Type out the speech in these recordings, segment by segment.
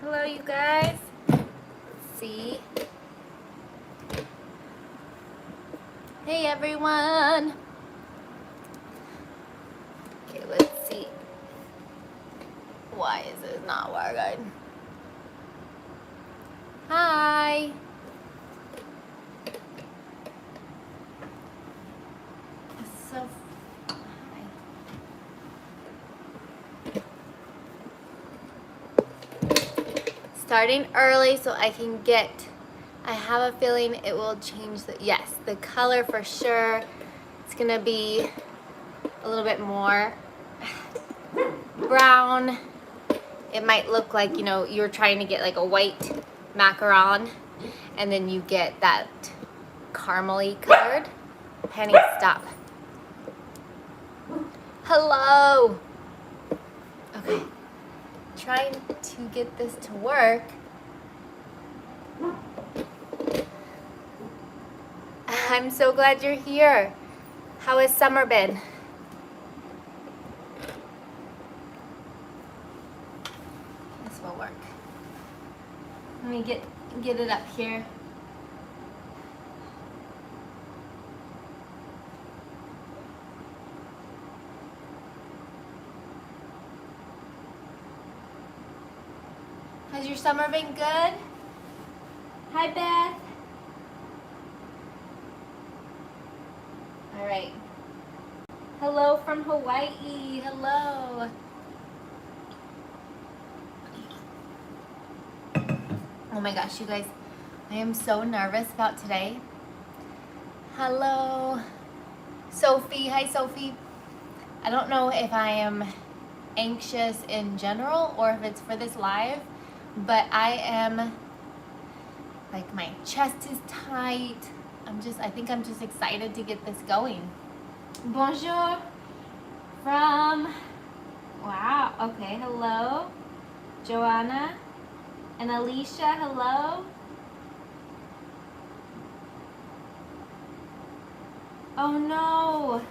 Hello, you guys. Let's see. Hey, everyone. Okay, let's see. Why is it not working? Hi. So, hi. Starting early so I can get, I have a feeling it will change yes, the color for sure. It's gonna be a little bit more brown. It might look like, you know, you're trying to get like a white macaron and then you get that caramely colored. Penny, stop. Hello. Okay. Trying to get this to work. I'm so glad you're here. How has summer been? This will work. Let me get it up here. Has your summer been good? Hi, Beth. All right. Hello from Hawaii. Hello. Oh my gosh, you guys, I am so nervous about today. Hello, Sophie. Hi, Sophie. I don't know if I am anxious in general or if it's for this live, but I am, like, my chest is tight. I think I'm just excited to get this going. Bonjour from, wow, okay, hello, Joanna and Alicia, hello. Oh no.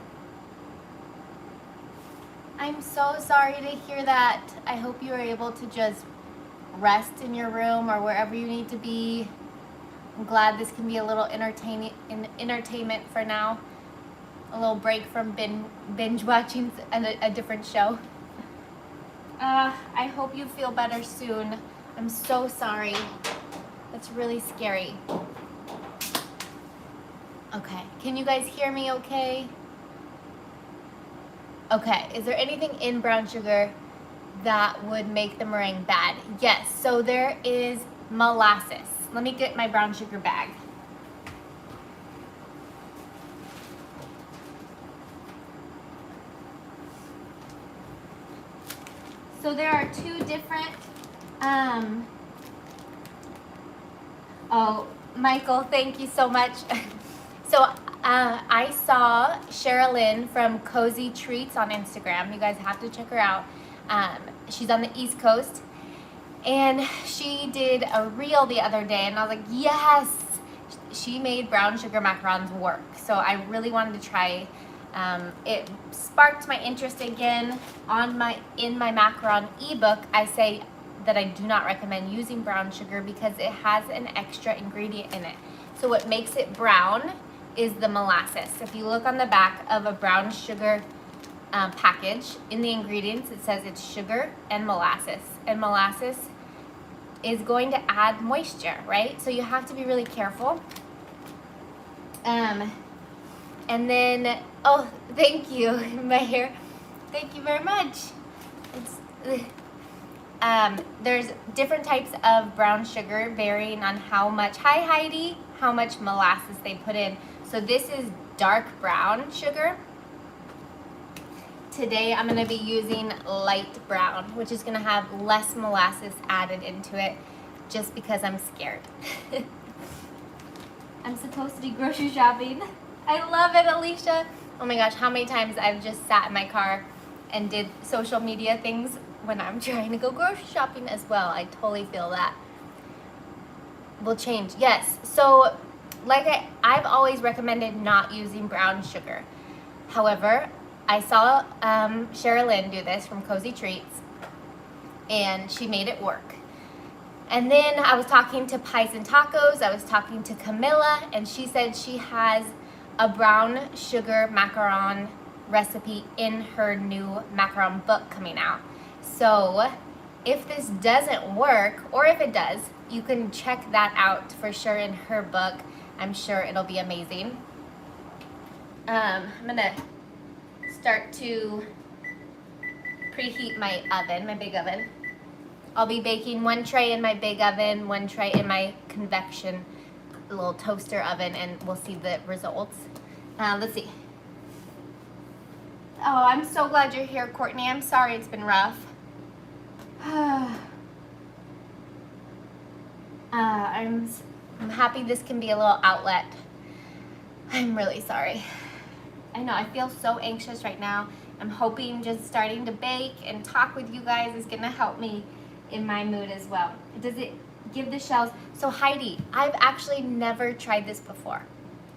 I'm so sorry to hear that. I hope you are able to just rest in your room or wherever you need to be. I'm glad this can be a little entertainment for now. A little break from binge watching a different show. I hope you feel better soon. I'm so sorry. That's really scary. Okay, can you guys hear me okay? Okay, is there anything in brown sugar that would make the meringue bad? Yes, so there is molasses. Let me get my brown sugar bag. So there are two different, oh, Michael, thank you so much. So I saw Sherilyn from Cozy Treats on Instagram. You guys have to check her out. She's on the East Coast. And she did a reel the other day, and I was like, yes! She made brown sugar macarons work. So I really wanted to try. It sparked my interest again. In my macaron ebook, I say that I do not recommend using brown sugar because it has an extra ingredient in it. So what makes it brown is the molasses. If you look on the back of a brown sugar package, in the ingredients it says it's sugar and molasses. And molasses is going to add moisture, right? So you have to be really careful. And then, oh, thank you, my hair. Thank you very much. There's different types of brown sugar varying on how much, hi Heidi, how much molasses they put in. So this is dark brown sugar. Today I'm gonna be using light brown, which is gonna have less molasses added into it just because I'm scared. I'm supposed to be grocery shopping. I love it, Alicia. Oh my gosh, how many times I've just sat in my car and did social media things when I'm trying to go grocery shopping as well. I totally feel that. Will change, yes. So like I've always recommended not using brown sugar. However, I saw Sherilyn do this from Cozy Treats and she made it work. And then I was talking to Pies and Tacos. I was talking to Camilla, and she said she has a brown sugar macaron recipe in her new macaron book coming out. So if this doesn't work, or if it does, you can check that out for sure in her book. I'm sure it'll be amazing. I'm gonna start to preheat my oven, my big oven. I'll be baking 1 tray in my big oven, 1 tray in my convection little toaster oven, and we'll see the results. Let's see. Oh, I'm so glad you're here, Courtney. I'm sorry it's been rough. I'm happy this can be a little outlet. I'm really sorry. I know, I feel so anxious right now. I'm hoping just starting to bake and talk with you guys is gonna help me in my mood as well. Does it give the shells? So Heidi, I've actually never tried this before.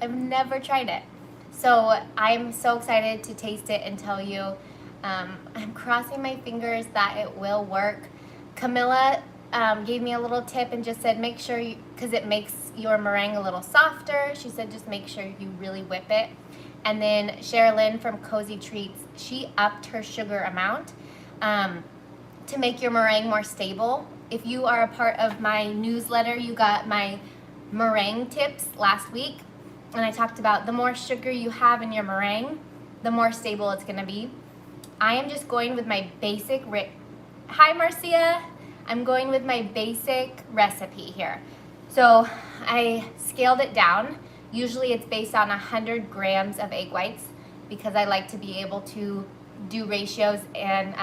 I've never tried it. So I'm so excited to taste it and tell you. I'm crossing my fingers that it will work. Camilla gave me a little tip and just said make sure you, because it makes your meringue a little softer, she said just make sure you really whip it. And then Sherilyn from Cozy Treats, she upped her sugar amount to make your meringue more stable. If you are a part of my newsletter, you got my meringue tips last week. And I talked about the more sugar you have in your meringue, the more stable it's gonna be. I am just going with my basic, hi Marcia, I'm going with my basic recipe here. So I scaled it down. Usually it's based on 100 grams of egg whites because I like to be able to do ratios and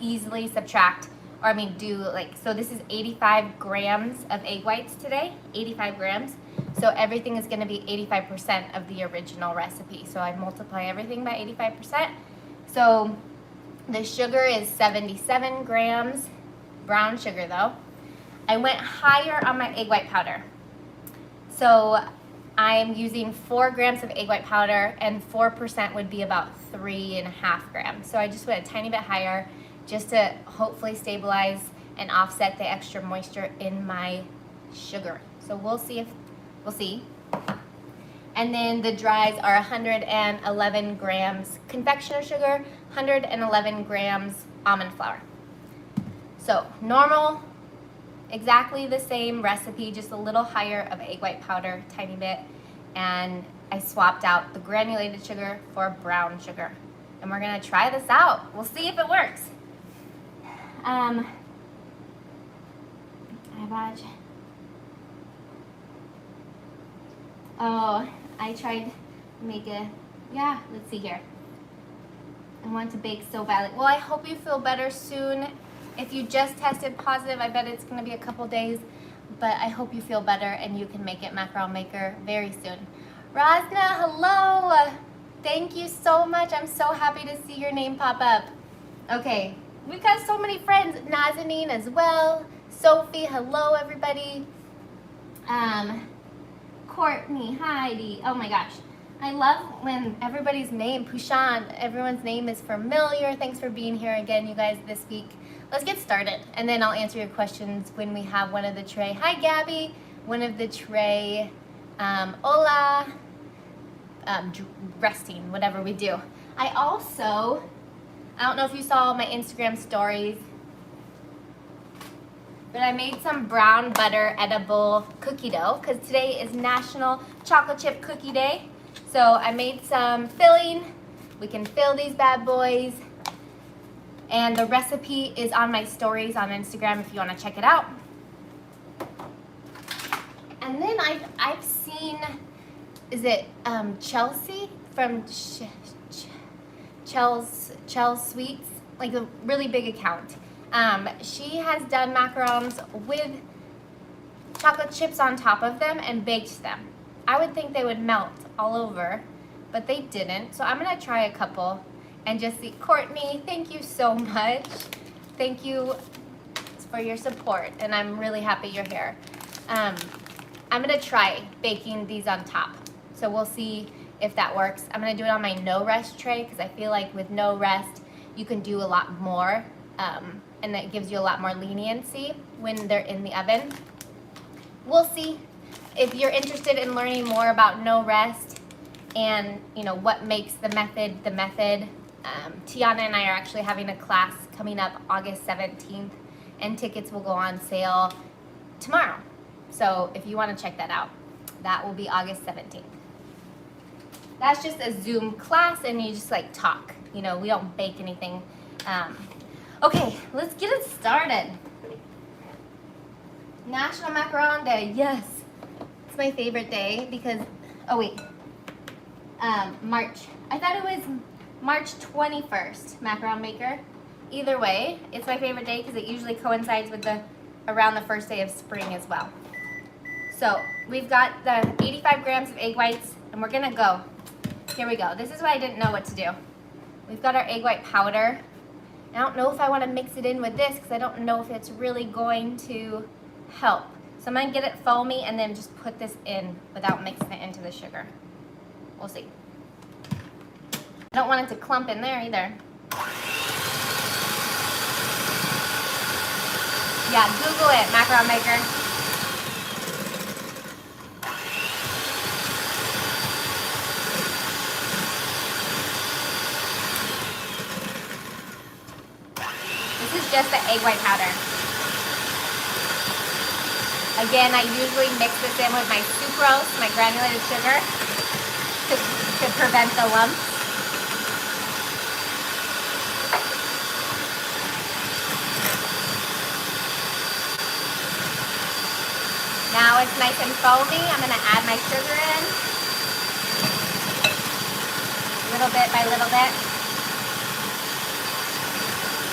easily subtract, or I mean do like, so this is 85 grams of egg whites today, 85 grams. So everything is gonna be 85% of the original recipe. So I multiply everything by 85%. So the sugar is 77 grams, brown sugar though. I went higher on my egg white powder. So I'm using 4 grams of egg white powder, and 4% would be about 3.5 grams. So I just went a tiny bit higher just to hopefully stabilize and offset the extra moisture in my sugar. So we'll see. And then the dries are 111 grams confectioner sugar, 111 grams almond flour. So normal, exactly the same recipe, just a little higher of egg white powder, tiny bit. And I swapped out the granulated sugar for brown sugar. And we're gonna try this out. We'll see if it works. Oh, I tried to make a, yeah, let's see here. I want to bake so badly. Well, I hope you feel better soon. If you just tested positive, I bet it's gonna be a couple days, but I hope you feel better and you can make it Macaron Maker very soon. Rasna, hello. Thank you so much. I'm so happy to see your name pop up. Okay, we've got so many friends. Nazanin as well. Sophie, hello everybody. Courtney, Heidi, oh my gosh. I love when everybody's name, Pushan, everyone's name is familiar. Thanks for being here again, you guys, this week. Let's get started, and then I'll answer your questions when we have one of the tray. Hi, Gabby. One of the tray. Hola. Resting, whatever we do. I don't know if you saw my Instagram stories, but I made some brown butter edible cookie dough because today is National Chocolate Chip Cookie Day. So I made some filling. We can fill these bad boys. And the recipe is on my stories on Instagram if you want to check it out. And then I've seen, is it Chelsea from Chell's Sweets, like a really big account. She has done macarons with chocolate chips on top of them and baked them. I would think they would melt all over, but they didn't. So I'm gonna try a couple and just see. Courtney, thank you so much. Thank you for your support, and I'm really happy you're here. I'm gonna try baking these on top. So we'll see if that works. I'm gonna do it on my no rest tray because I feel like with no rest, you can do a lot more, and that gives you a lot more leniency when they're in the oven. We'll see. If you're interested in learning more about no rest and what makes the method, Tiana and I are actually having a class coming up August 17th, and tickets will go on sale tomorrow. So if you want to check that out, that will be August 17th. That's just a Zoom class, and you just like talk. We don't bake anything. Okay, let's get it started. National Macaron Day, yes. It's my favorite day because, March. I thought it was March 21st, Macaron Maker. Either way, it's my favorite day because it usually coincides with around the first day of spring as well. So we've got the 85 grams of egg whites, and we're gonna go. Here we go. This is what I didn't know what to do. We've got our egg white powder. I don't know if I want to mix it in with this because I don't know if it's really going to help. So I'm going to get it foamy and then just put this in without mixing it into the sugar. We'll see. I don't want it to clump in there either. Yeah, Google it, Macaron Maker. This is just the egg white powder. Again, I usually mix this in with my sucrose, my granulated sugar, to prevent the lumps. Now it's nice and foamy. I'm going to add my sugar in, little bit by little bit.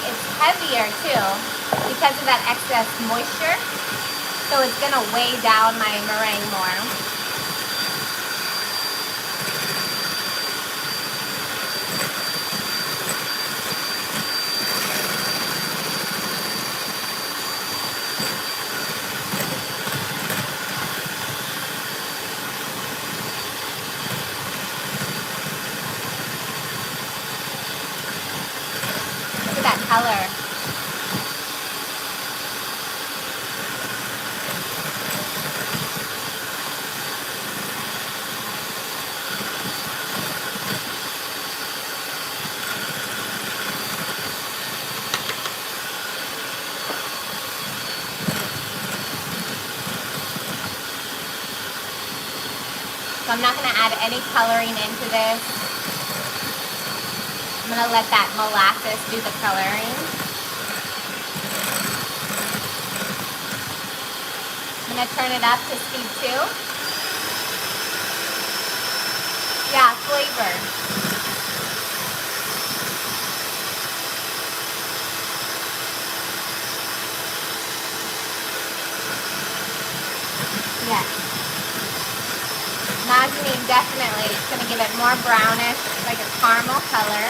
It's heavier too because of that excess moisture. So it's going to weigh down my meringue more. Look at that color. So I'm not going to add any coloring into this. I'm going to let that molasses do the coloring. I'm going to turn it up to speed 2. Yeah, flavor. Yes. Imagining definitely it's going to give it more brownish, like a caramel color.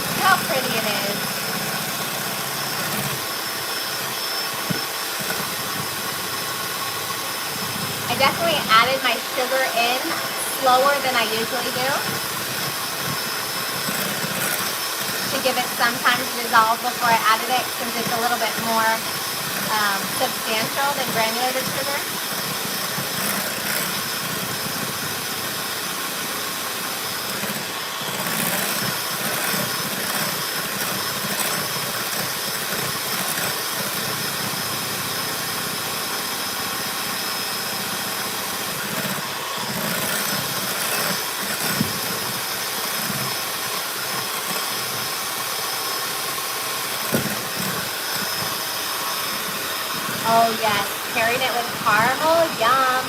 Look how pretty it is. I definitely added my sugar in slower than I usually do to give it some time to dissolve before I added it, since it's a little bit more substantial than granulated sugar. Oh yes, pairing it with caramel, yum.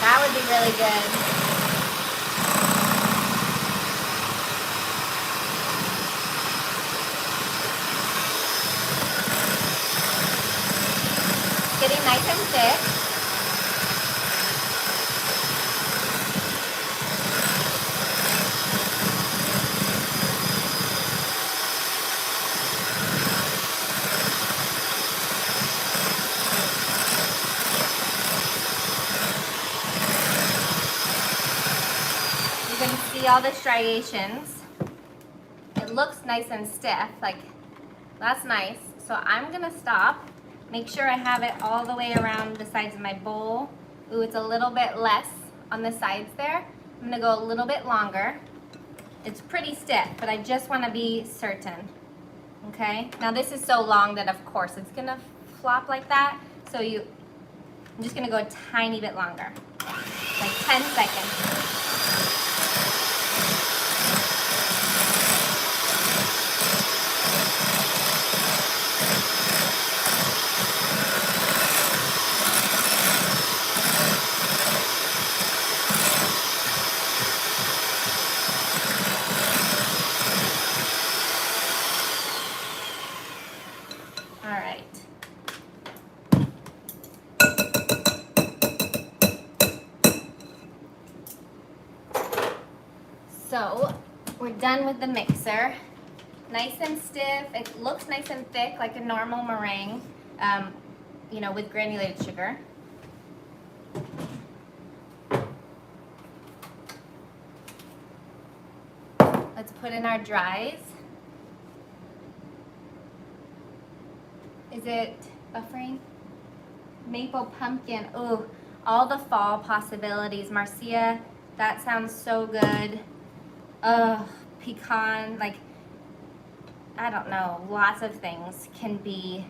That would be really good. Getting nice and thick. see all the striations. It looks nice and stiff, like that's nice. So I'm gonna stop, make sure I have it all the way around the sides of my bowl. Ooh, it's a little bit less on the sides there. I'm gonna go a little bit longer. It's pretty stiff, but I just wanna be certain, okay? Now this is so long that of course it's gonna flop like that. So I'm just gonna go a tiny bit longer, like 10 seconds. So we're done with the mixer. Nice and stiff. It looks nice and thick like a normal meringue, you know, with granulated sugar. Let's put in our dries. Is it buffering? Maple pumpkin. Ooh, all the fall possibilities. Marcia, that sounds so good. Pecan, like, I don't know, lots of things can be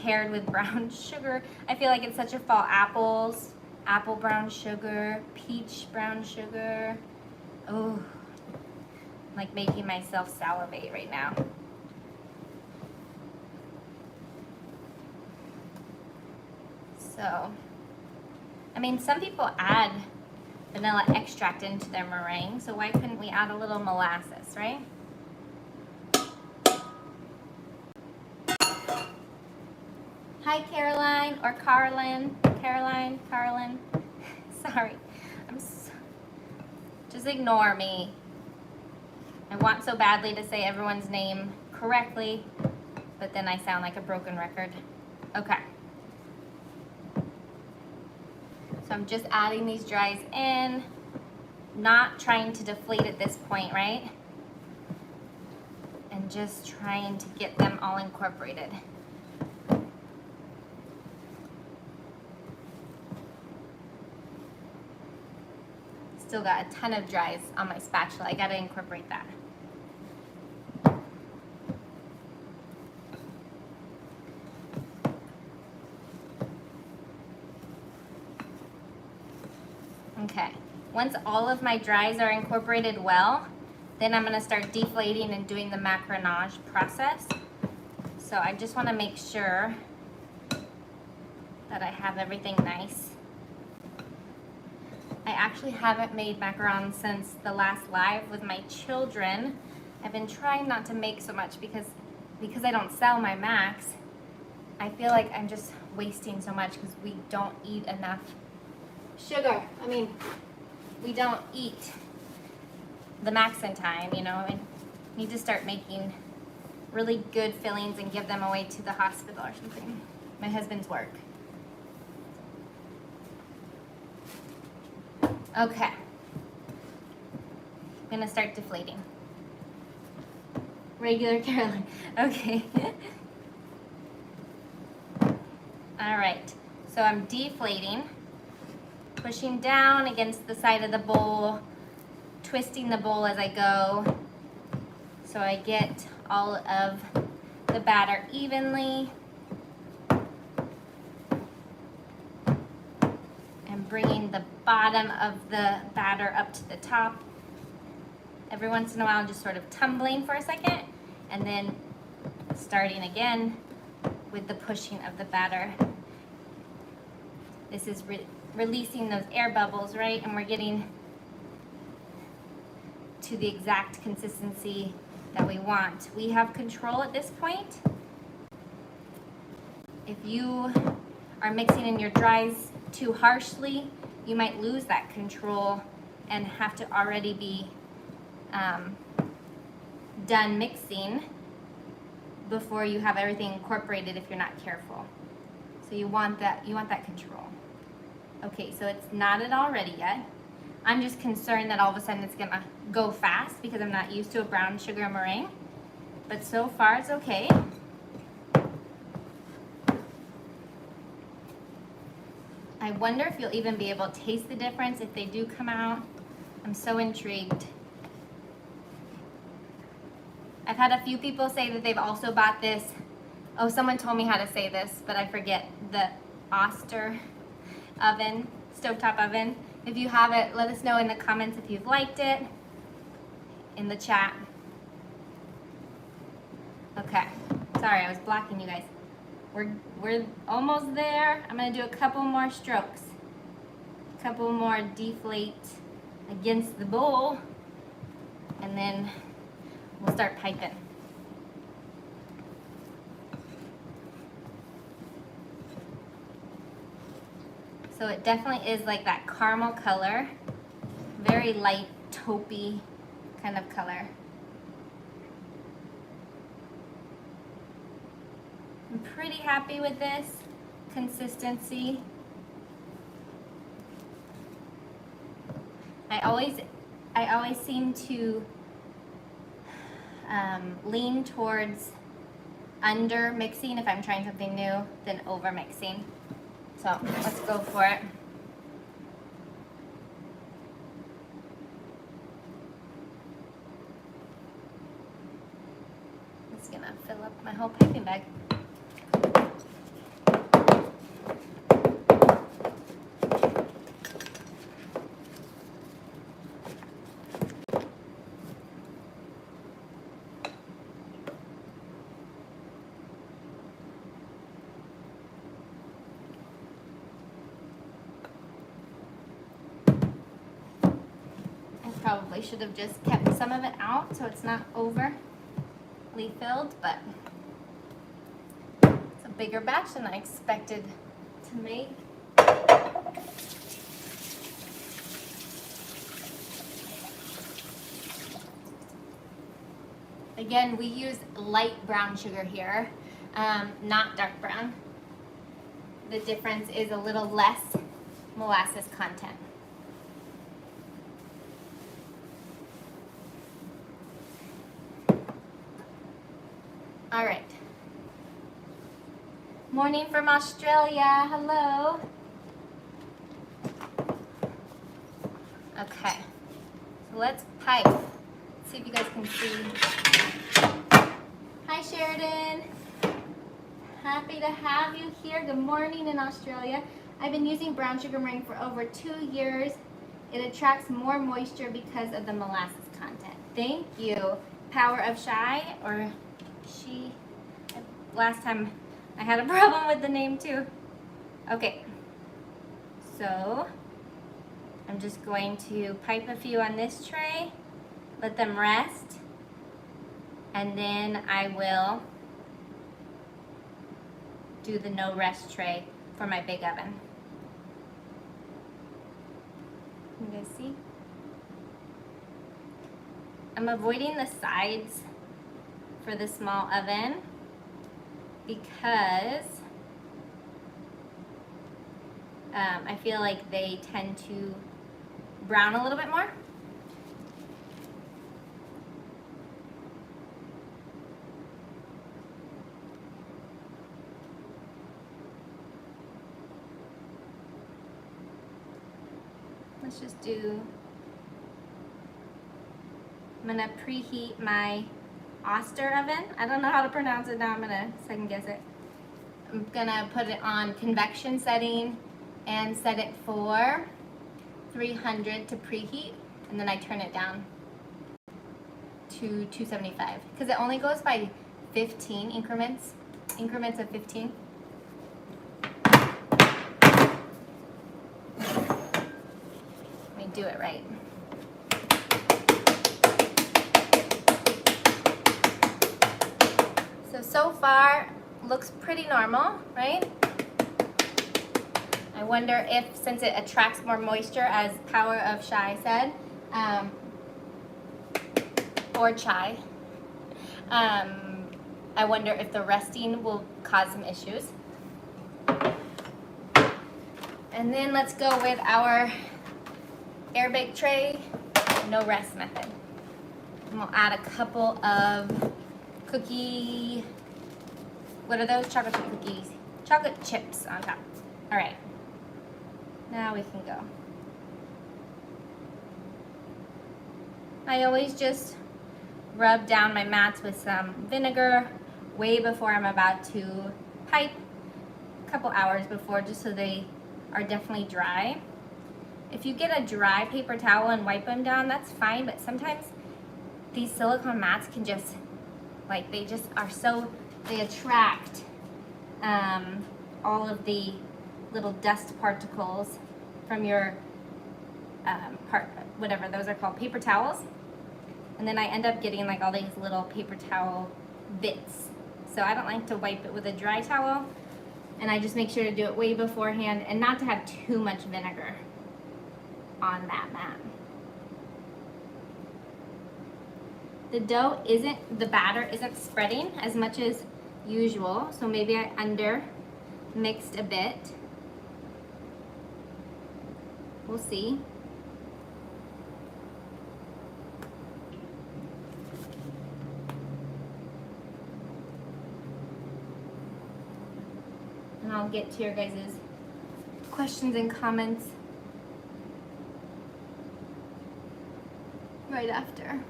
paired with brown sugar. I feel like it's such a fall. Apples, apple brown sugar, peach brown sugar. Oh, I'm like making myself salivate right now. So, I mean, some people add vanilla extract into their meringue, so why couldn't we add a little molasses, right? Hi, Caroline, or Carlin. Caroline, Carlin. Sorry. Just ignore me. I want so badly to say everyone's name correctly, but then I sound like a broken record. Okay. So I'm just adding these dries in, not trying to deflate at this point, right? And just trying to get them all incorporated. Still got a ton of dries on my spatula. I gotta incorporate that. Okay, once all of my dries are incorporated well, then I'm gonna start deflating and doing the macaronage process. So I just wanna make sure that I have everything nice. I actually haven't made macaron since the last live with my children. I've been trying not to make so much because I don't sell my macs. I feel like I'm just wasting so much because we don't eat enough sugar. I mean, we don't eat the max in time, you know, and need to start making really good fillings and give them away to the hospital or something. My husband's work. Okay. I'm gonna start deflating. Regular Caroline. Okay. All right. So I'm deflating, pushing down against the side of the bowl, twisting the bowl as I go, so I get all of the batter evenly. And bringing the bottom of the batter up to the top. Every once in a while, just sort of tumbling for a second, and then starting again with the pushing of the batter. This is releasing those air bubbles, right? And we're getting to the exact consistency that we want. We have control at this point. If you are mixing in your dries too harshly, you might lose that control and have to already be done mixing before you have everything incorporated if you're not careful. So you want that control. Okay, so it's not at all ready yet. I'm just concerned that all of a sudden it's gonna go fast because I'm not used to a brown sugar meringue. But so far it's okay. I wonder if you'll even be able to taste the difference if they do come out. I'm so intrigued. I've had a few people say that they've also bought this. Oh, someone told me how to say this, but I forget. The Oster oven, stovetop oven. If you have it, let us know in the comments if you've liked it in the chat. Okay, sorry, I was blocking you guys. We're almost there. I'm gonna do a couple more strokes. A couple more deflate against the bowl, and then we'll start piping. So it definitely is like that caramel color, very light taupey kind of color. I'm pretty happy with this consistency. I always seem to lean towards under mixing if I'm trying something new than over mixing. So let's go for it. I'm just gonna fill up my whole piping bag. Probably should have just kept some of it out so it's not overly filled, but it's a bigger batch than I expected to make. Again, we use light brown sugar here, not dark brown. The difference is a little less molasses content. All right. Morning from Australia. Hello. Okay. So let's pipe. Let's see if you guys can see. Hi, Sheridan. Happy to have you here. Good morning in Australia. I've been using brown sugar meringue for over 2 years. It attracts more moisture because of the molasses content. Thank you. Power of Shy, or she. Last time I had a problem with the name too. Okay, so I'm just going to pipe a few on this tray, let them rest, and then I will do the no rest tray for my big oven. You guys see? I'm avoiding the sides for the small oven because I feel like they tend to brown a little bit more. Let's just do, I'm gonna preheat my Oster oven. I don't know how to pronounce it now. I'm gonna second guess it. I'm gonna put it on convection setting and set it for 300 to preheat, and then I turn it down to 275 because it only goes by 15 increments of 15. Let me do it right. So far, looks pretty normal, right? I wonder if, since it attracts more moisture, as Power of Shy said, or Chai, I wonder if the resting will cause some issues. And then let's go with our air bake tray, no rest method. And we'll add a couple of cookie, what are those? Chocolate chip cookies. Chocolate chips on top. All right, now we can go. I always just rub down my mats with some vinegar way before I'm about to pipe, a couple hours before, just so they are definitely dry. If you get a dry paper towel and wipe them down, that's fine, but sometimes these silicone mats can just, like, they just are so, they attract all of the little dust particles from your whatever those are called, paper towels. And then I end up getting like all these little paper towel bits. So I don't like to wipe it with a dry towel, and I just make sure to do it way beforehand and not to have too much vinegar on that mat. The dough the batter isn't spreading as much as usual, so maybe I under mixed a bit. We'll see. And I'll get to your guys' questions and comments right after.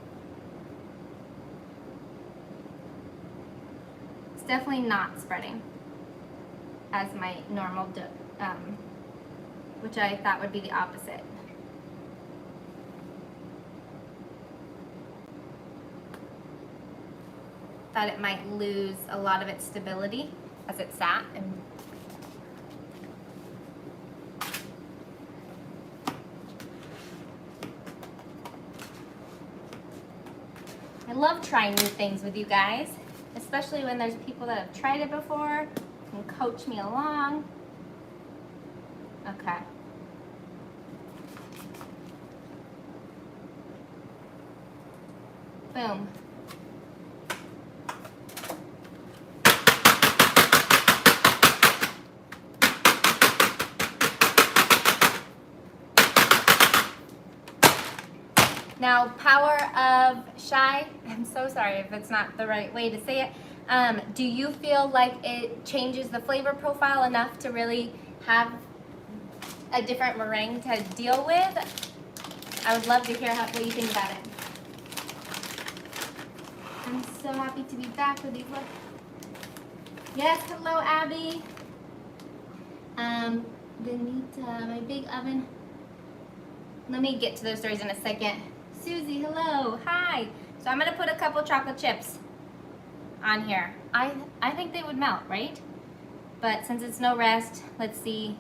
It's definitely not spreading as my normal dough, which I thought would be the opposite. Thought it might lose a lot of its stability as it sat. And I love trying new things with you guys, especially when there's people that have tried it before and coach me along. Okay. Boom. Now, power of shy, I'm so sorry if it's not the right way to say it. Do you feel like it changes the flavor profile enough to really have a different meringue to deal with? I would love to hear what you think about it. I'm so happy to be back with you. Look. Yes, hello, Abby. Benita, my big oven. Let me get to those stories in a second. Susie, hello, hi. So I'm gonna put a couple chocolate chips on here. I think they would melt, right? But since it's no rest, let's see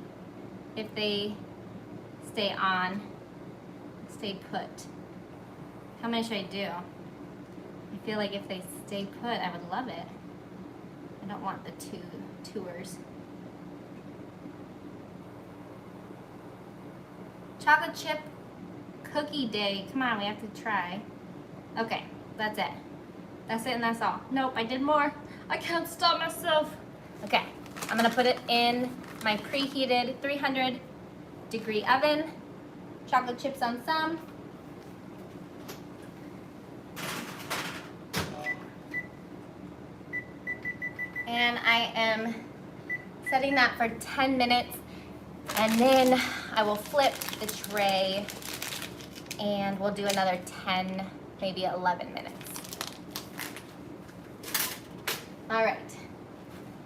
if they stay put. How many should I do? I feel like if they stay put, I would love it. I don't want the two tours. Chocolate chip cookie day. Come on, we have to try. Okay, that's it. That's it and that's all. Nope, I did more. I can't stop myself. Okay, I'm gonna put it in my preheated 300-degree oven. Chocolate chips on some. And I am setting that for 10 minutes, and then I will flip the tray and we'll do another 10, maybe 11 minutes. All right.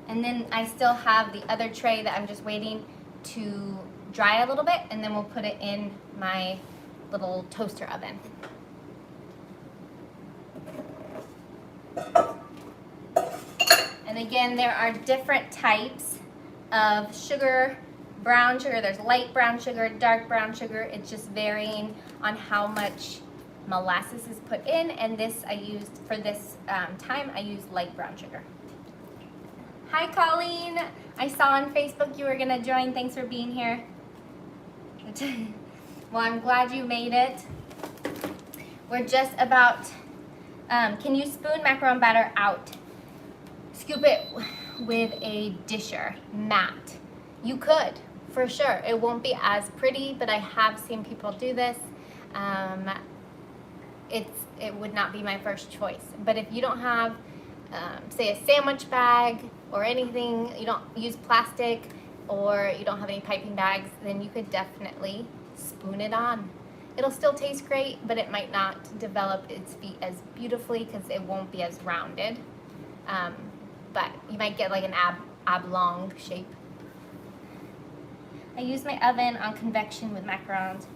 And then I still have the other tray that I'm just waiting to dry a little bit, and then we'll put it in my little toaster oven. And again, there are different types of sugar. Brown sugar, there's light brown sugar, dark brown sugar. It's just varying on how much molasses is put in, and this I used, for this time, I used light brown sugar. Hi Colleen, I saw on Facebook you were gonna join. Thanks for being here. Well, I'm glad you made it. We're just about, can you spoon macaron batter out? Scoop it with a disher, mat. You could. For sure, it won't be as pretty, but I have seen people do this. It would not be my first choice. But if you don't have, say, a sandwich bag or anything, you don't use plastic, or you don't have any piping bags, then you could definitely spoon it on. It'll still taste great, but it might not develop its feet as beautifully because it won't be as rounded. But you might get like an oblong shape. I use my oven on convection with macarons.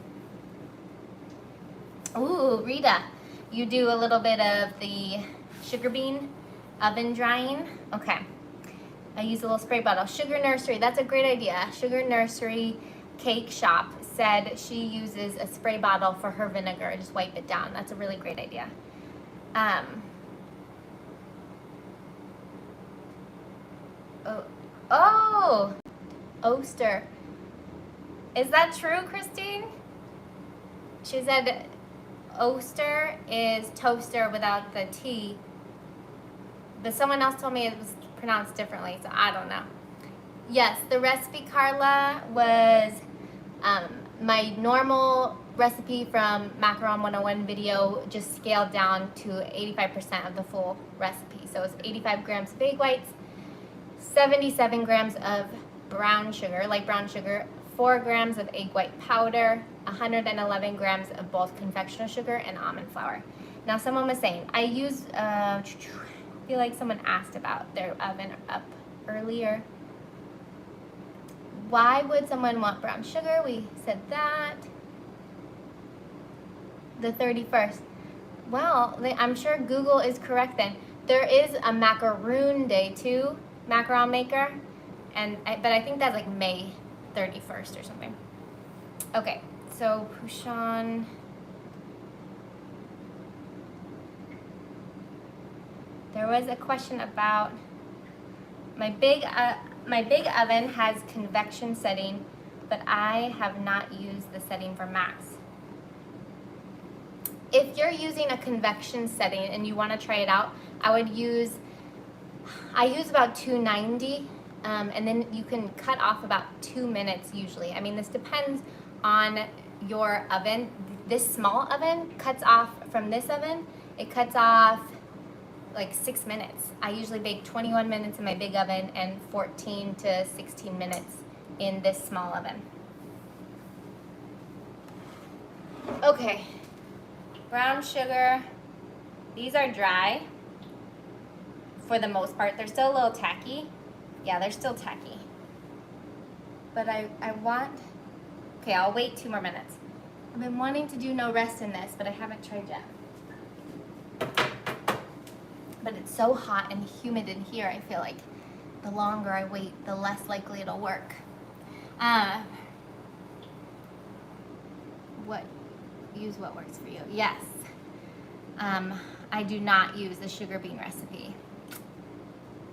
Ooh, Rita, you do a little bit of the sugar bean oven drying. Okay. I use a little spray bottle. Sugar Nursery, that's a great idea. Sugar Nursery Cake Shop said she uses a spray bottle for her vinegar. Just wipe it down. That's a really great idea. Oster. Is that true, Christine? She said Oster is toaster without the T. But someone else told me it was pronounced differently, so I don't know. Yes, the recipe, Carla, was my normal recipe from Macaron 101 video, just scaled down to 85% of the full recipe. So it's 85 grams of egg whites, 77 grams of brown sugar, light brown sugar, 4 grams of egg white powder, 111 grams of both confectioner sugar and almond flour. Now someone was saying, I use, I feel like someone asked about their oven up earlier. Why would someone want brown sugar? We said that. The 31st. Well, I'm sure Google is correct then. There is a macaroon day too, macaron maker, but I think that's like May 31st or something. Okay, so Pouchon. There was a question about my big oven has convection setting, but I have not used the setting for max. If you're using a convection setting and you want to try it out, I use about 290, and then you can cut off about 2 minutes usually. I mean, this depends on your oven. This small oven cuts off from this oven, it cuts off like 6 minutes. I usually bake 21 minutes in my big oven and 14 to 16 minutes in this small oven. Okay, brown sugar. These are dry for the most part. They're still a little tacky. Yeah, they're still tacky. But I want, okay, I'll wait 2 more minutes. I've been wanting to do no rest in this, but I haven't tried yet. But it's so hot and humid in here, I feel like the longer I wait, the less likely it'll work. Use what works for you. Yes. I do not use the sugar bean recipe.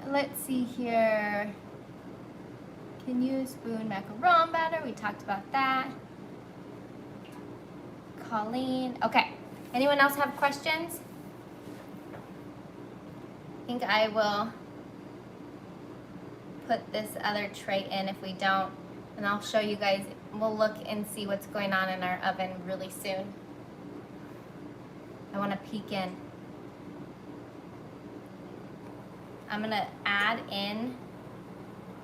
Let's see here. Can you spoon macaron batter? We talked about that. Colleen. Okay. Anyone else have questions? I think I will put this other tray in if we don't, and I'll show you guys. We'll look and see what's going on in our oven really soon. I want to peek in. I'm going to add in,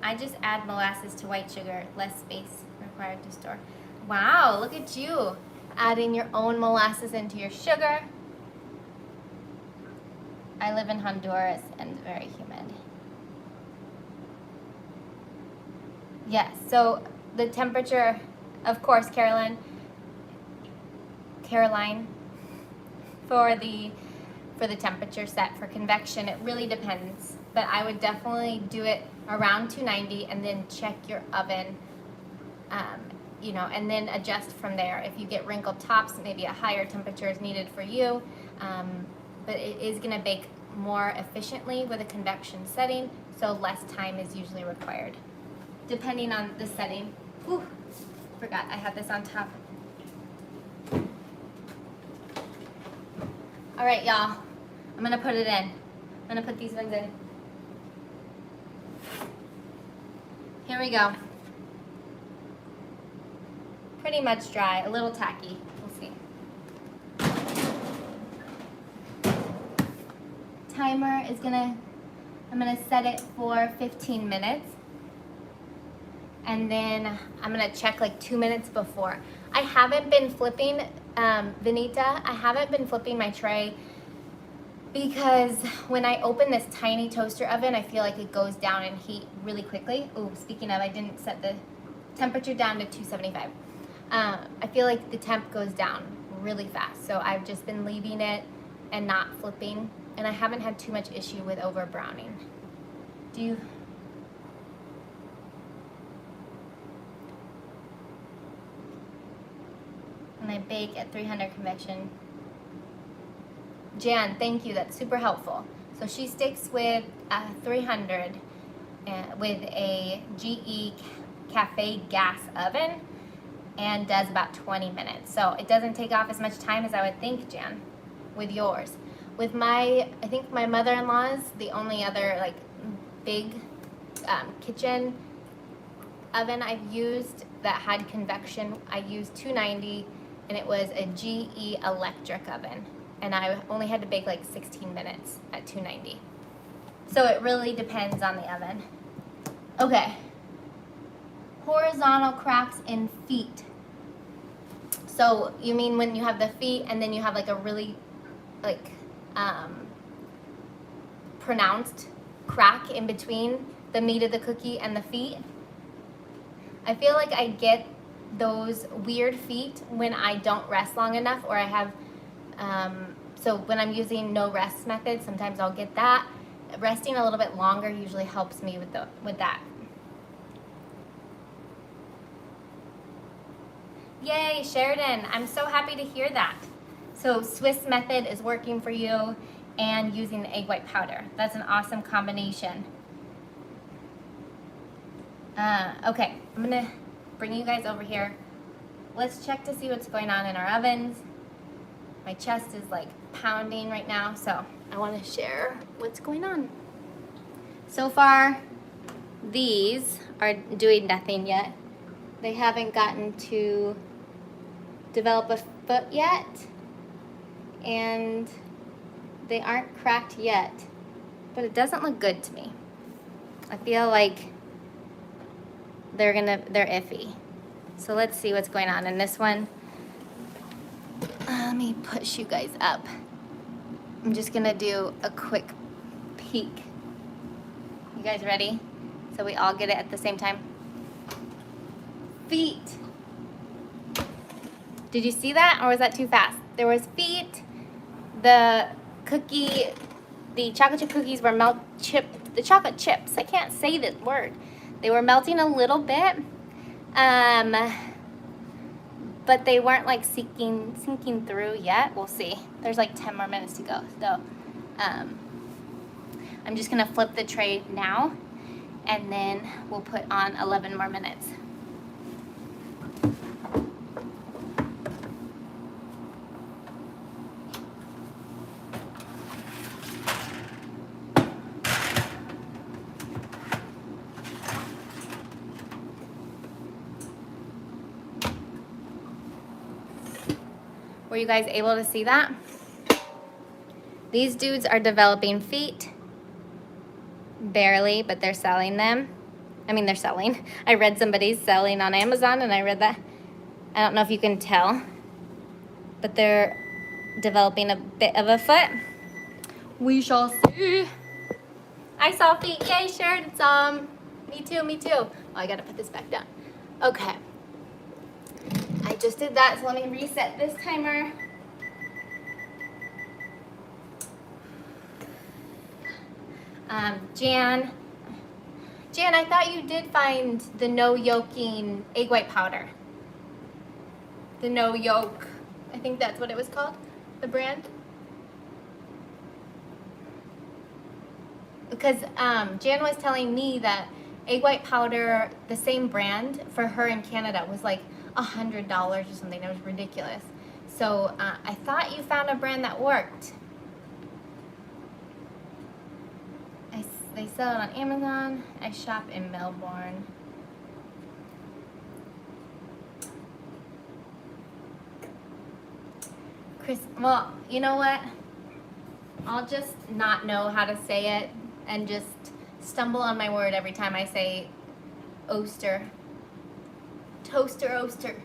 I just add molasses to white sugar, less space required to store. Wow, look at you, adding your own molasses into your sugar. I live in Honduras and it's very humid. Yes, so the temperature, of course, Caroline, for the temperature set for convection, it really depends. But I would definitely do it around 290 and then check your oven, you know, and then adjust from there. If you get wrinkled tops, maybe a higher temperature is needed for you. But it is going to bake more efficiently with a convection setting, so less time is usually required, depending on the setting. Whew, forgot I have this on top. All right, y'all, I'm going to put it in. I'm going to put these ones in. Here we go. pretty much dry, a little tacky. We'll see. Timer is I'm gonna set it for 15 minutes. And then I'm gonna check like 2 minutes before. I haven't been flipping, Vanita, I haven't been flipping my tray because when I open this tiny toaster oven, I feel like it goes down in heat really quickly. Oh, speaking of, I didn't set the temperature down to 275. I feel like the temp goes down really fast. So I've just been leaving it and not flipping. And I haven't had too much issue with over browning. Do you? And I bake at 300 convection. Jan, thank you. That's super helpful. So she sticks with 300 with a GE Cafe gas oven and does about 20 minutes. So it doesn't take off as much time as I would think, Jan, with yours. With I think my mother-in-law's, the only other like big kitchen oven I've used that had convection, I used 290, and it was a GE electric oven. And I only had to bake like 16 minutes at 290. So it really depends on the oven. Okay. Horizontal cracks in feet. So you mean when you have the feet and then you have like a really like pronounced crack in between the meat of the cookie and the feet? I feel like I get those weird feet when I don't rest long enough, or I have so when I'm using no rest method, sometimes I'll get that. Resting a little bit longer usually helps me with that. Yay, Sheridan, I'm so happy to hear that. So Swiss method is working for you and using the egg white powder. That's an awesome combination. Okay, I'm gonna bring you guys over here. Let's check to see what's going on in our ovens. My chest is like pounding right now, so I want to share what's going on. So far, these are doing nothing yet. They haven't gotten to develop a foot yet, and they aren't cracked yet, but it doesn't look good to me. I feel like they're iffy. So let's see what's going on in this one. Let me push you guys up. I'm just gonna do a quick peek. You guys ready? So we all get it at the same time. Feet. Did you see that, or was that too fast? There was feet. The chocolate chip cookies were the chocolate chips. I can't say that word. They were melting a little bit, but they weren't like sinking through yet. We'll see. There's like 10 more minutes to go. So I'm just gonna flip the tray now, and then we'll put on 11 more minutes. Were you guys able to see that? These dudes are developing feet. Barely, but they're selling them. I mean, they're selling. I read somebody's selling on Amazon, and I read that. I don't know if you can tell, but they're developing a bit of a foot. We shall see. I saw feet. Yay, Sharon. It's me too. Oh, I gotta put this back down. Okay. I just did that, so let me reset this timer. Jan, I thought you did find the no yolking egg white powder. The no yolk, I think that's what it was called, the brand. Because Jan was telling me that egg white powder, the same brand for her in Canada, was like $100 or something. It was ridiculous. So I thought you found a brand that worked. They sell it on Amazon. I shop in Melbourne. Well, you know what? I'll just not know how to say it and just stumble on my word every time I say oster. Toaster oster.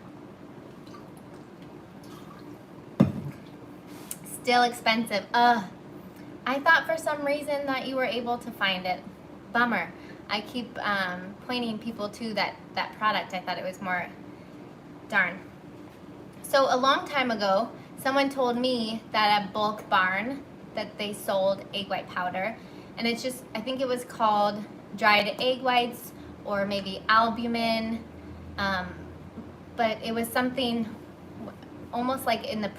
Still expensive. Ugh. I thought for some reason that you were able to find it. Bummer. I keep pointing people to that product. I thought it was more. Darn. So a long time ago, someone told me that at Bulk Barn that they sold egg white powder, and it's just, I think it was called dried egg whites or maybe albumin, but it was something almost like in the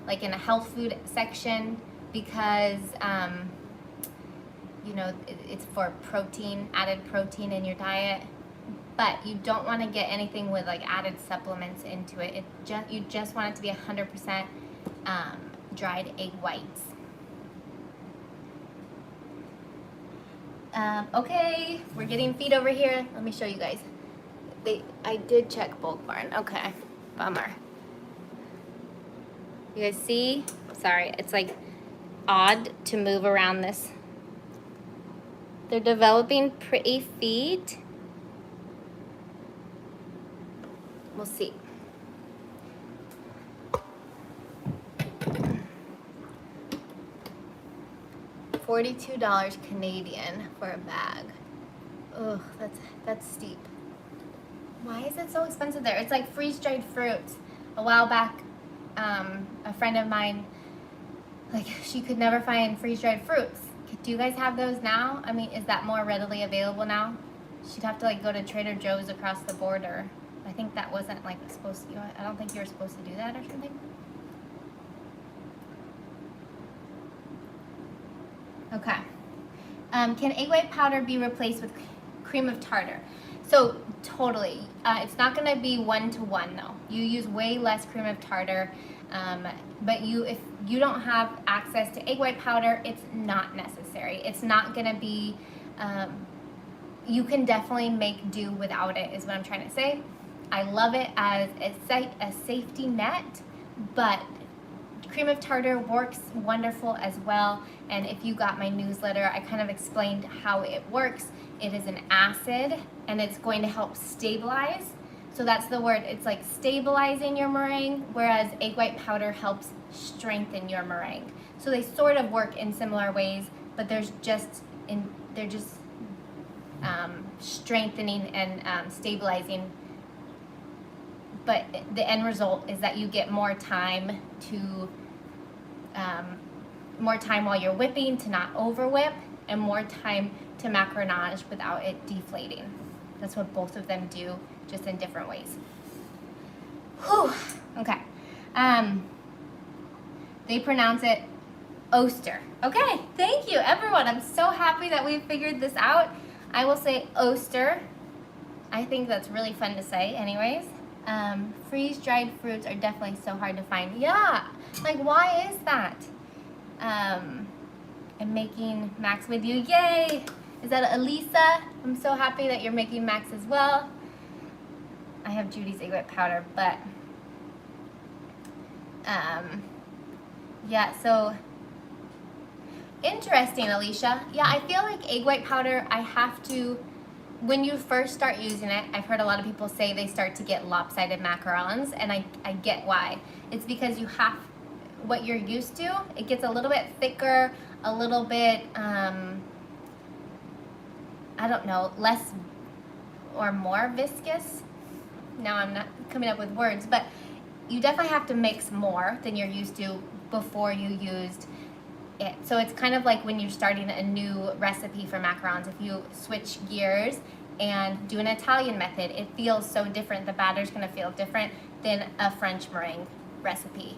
like in a health food section, because you know, it's for protein, added protein in your diet, but you don't want to get anything with like added supplements into it. You just want it to be 100% dried egg whites. Okay, we're getting feet over here. Let me show you guys. I did check Bulk Barn. Okay, bummer. You guys see? Sorry, it's like odd to move around this. They're developing pretty feet. We'll see. $42 Canadian for a bag. Ugh, that's steep. Why is it so expensive there? It's like freeze-dried fruits. A while back, a friend of mine, like, she could never find freeze-dried fruits. Do you guys have those now? I mean, is that more readily available now? She'd have to like go to Trader Joe's across the border. I think that wasn't like supposed to, I don't think you were supposed to do that or something. Okay. Can egg white powder be replaced with cream of tartar? So totally. It's not going to be 1-to-1 though. You use way less cream of tartar. But if you don't have access to egg white powder, it's not necessary. It's not going to be, you can definitely make do without it, is what I'm trying to say. I love it as a safety net, but cream of tartar works wonderful as well. And if you got my newsletter, I kind of explained how it works. It is an acid, and it's going to help stabilize. So that's the word. It's like stabilizing your meringue, whereas egg white powder helps strengthen your meringue. So they sort of work in similar ways, but they're just strengthening and stabilizing. But the end result is that you get more time while you're whipping to not over whip, and more time to macaronage without it deflating. That's what both of them do, just in different ways. Whew. Okay. They pronounce it oster. Okay, thank you, everyone. I'm so happy that we figured this out. I will say oster. I think that's really fun to say anyways. Freeze-dried fruits are definitely so hard to find. Yeah, like why is that? I'm making Max with you. Yay! Is that Elisa? I'm so happy that you're making Max as well. I have Judy's egg white powder, but yeah, so interesting, Alicia. Yeah, I feel like egg white powder, I have to, when you first start using it, I've heard a lot of people say they start to get lopsided macarons, and I get why. It's because you have, what you're used to, it gets a little bit thicker, a little bit, I don't know, less or more viscous. Now I'm not coming up with words, but you definitely have to mix more than you're used to before you used it. So it's kind of like when you're starting a new recipe for macarons. If you switch gears and do an Italian method, it feels so different. The batter's gonna feel different than a French meringue recipe.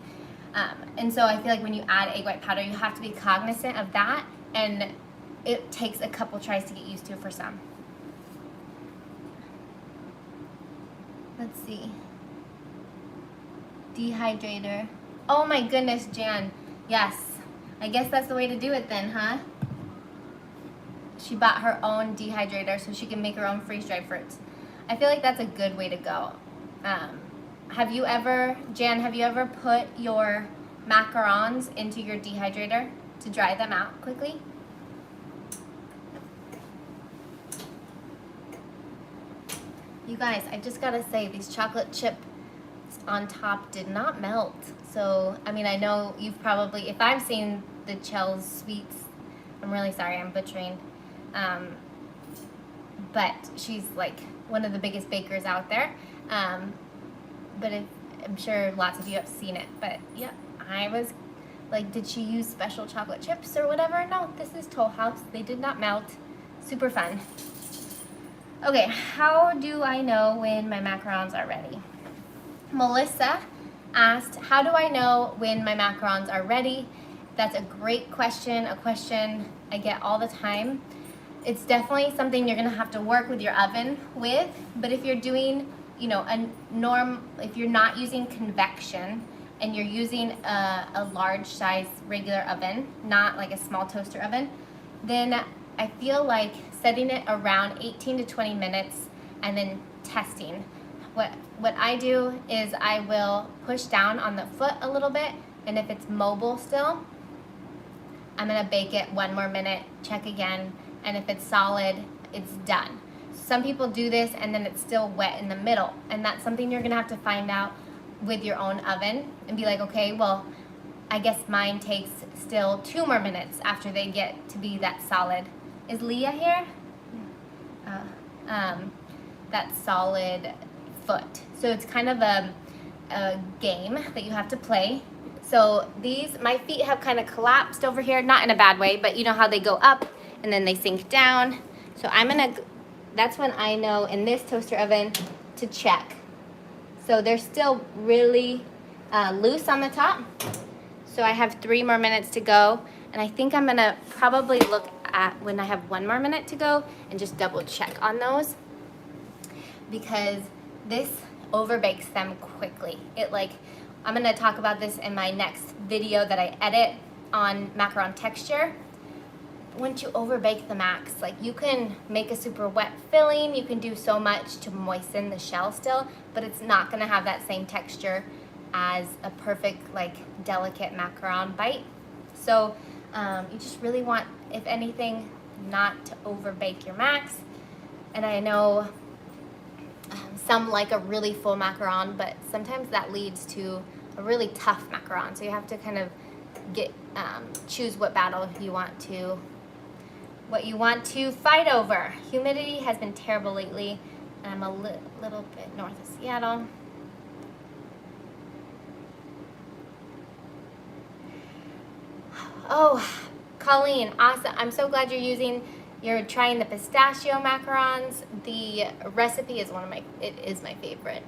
And so I feel like when you add egg white powder, you have to be cognizant of that, and it takes a couple tries to get used to for some. Let's see. Dehydrator. Oh my goodness, Jan. Yes. I guess that's the way to do it then, huh? She bought her own dehydrator so she can make her own freeze-dried fruits. I feel like that's a good way to go. Have you ever, Jan, have you ever put your macarons into your dehydrator to dry them out quickly. You guys, I just gotta say, these chocolate chips on top did not melt. So, I mean, I know you've probably, if I've seen the Chell's sweets, I'm really sorry, I'm butchering. But she's like one of the biggest bakers out there. But I'm sure lots of you have seen it. But yeah, I was like, did she use special chocolate chips or whatever? No, this is Toll House. They did not melt. Super fun. Okay, how do I know when my macarons are ready? Melissa asked, how do I know when my macarons are ready? That's a great question, a question I get all the time. It's definitely something you're gonna have to work with your oven with, but if you're doing, you know, if you're not using convection and you're using a large size regular oven, not like a small toaster oven, then I feel like setting it around 18 to 20 minutes and then testing. What I do is I will push down on the foot a little bit, and if it's mobile still, I'm gonna bake it 1 more minute, check again, and if it's solid, it's done. Some people do this and then it's still wet in the middle, and that's something you're gonna have to find out with your own oven and be like, okay, well, I guess mine takes still 2 more minutes after they get to be that solid. Is Leah here? That solid foot. So it's kind of a game that you have to play. So my feet have kind of collapsed over here, not in a bad way, but you know how they go up and then they sink down. So that's when I know in this toaster oven to check. So they're still really loose on the top. So I have 3 more minutes to go. And I think I'm gonna probably look at when I have 1 more minute to go and just double check on those, because this overbakes them quickly. I'm gonna talk about this in my next video that I edit on macaron texture. Once you overbake the macs, like, you can make a super wet filling, you can do so much to moisten the shell still, but it's not gonna have that same texture as a perfect, like, delicate macaron bite. So you just really want, if anything, not to overbake your macs. And I know some like a really full macaron, but sometimes that leads to a really tough macaron. So you have to kind of choose what battle you want to fight over. Humidity has been terrible lately, and I'm a little bit north of Seattle. Oh, Colleen, awesome. I'm so glad you're trying the pistachio macarons. The recipe is it is my favorite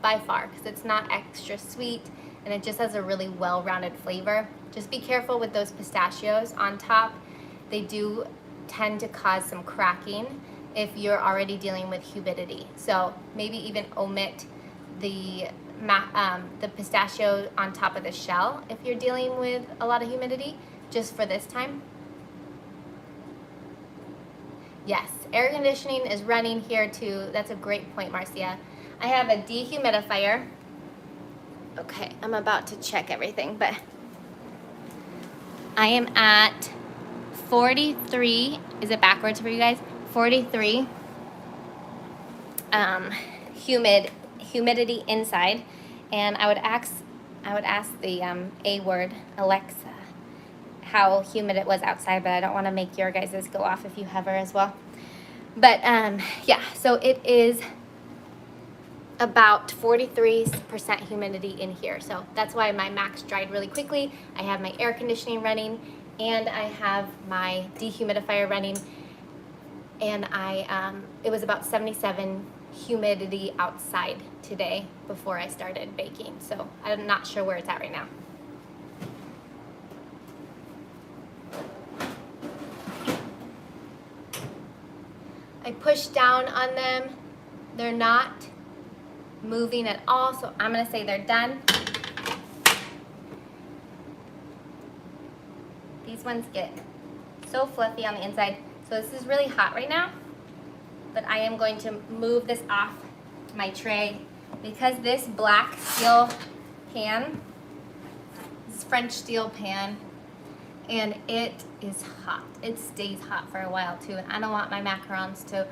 by far, because it's not extra sweet and it just has a really well-rounded flavor. Just be careful with those pistachios on top. They do tend to cause some cracking if you're already dealing with humidity. So maybe even omit the pistachio on top of the shell if you're dealing with a lot of humidity, just for this time. Yes, air conditioning is running here too. That's a great point, Marcia. I have a dehumidifier. Okay, I'm about to check everything, but I am at 43. Is it backwards for you guys? 43 humidity inside, and I would ask the A word, Alexa, how humid it was outside, but I don't want to make your guys's go off if you hover as well. But yeah, so it is about 43% humidity in here. So that's why my macs dried really quickly. I have my air conditioning running, and I have my dehumidifier running, and it was about 77 humidity outside today before I started baking. So I'm not sure where it's at right now. I pushed down on them. They're not moving at all, so I'm gonna say they're done. These ones get so fluffy on the inside. So this is really hot right now, but I am going to move this off my tray because this black steel pan is this French steel pan, and it is hot. It stays hot for a while too, and I don't want my macarons to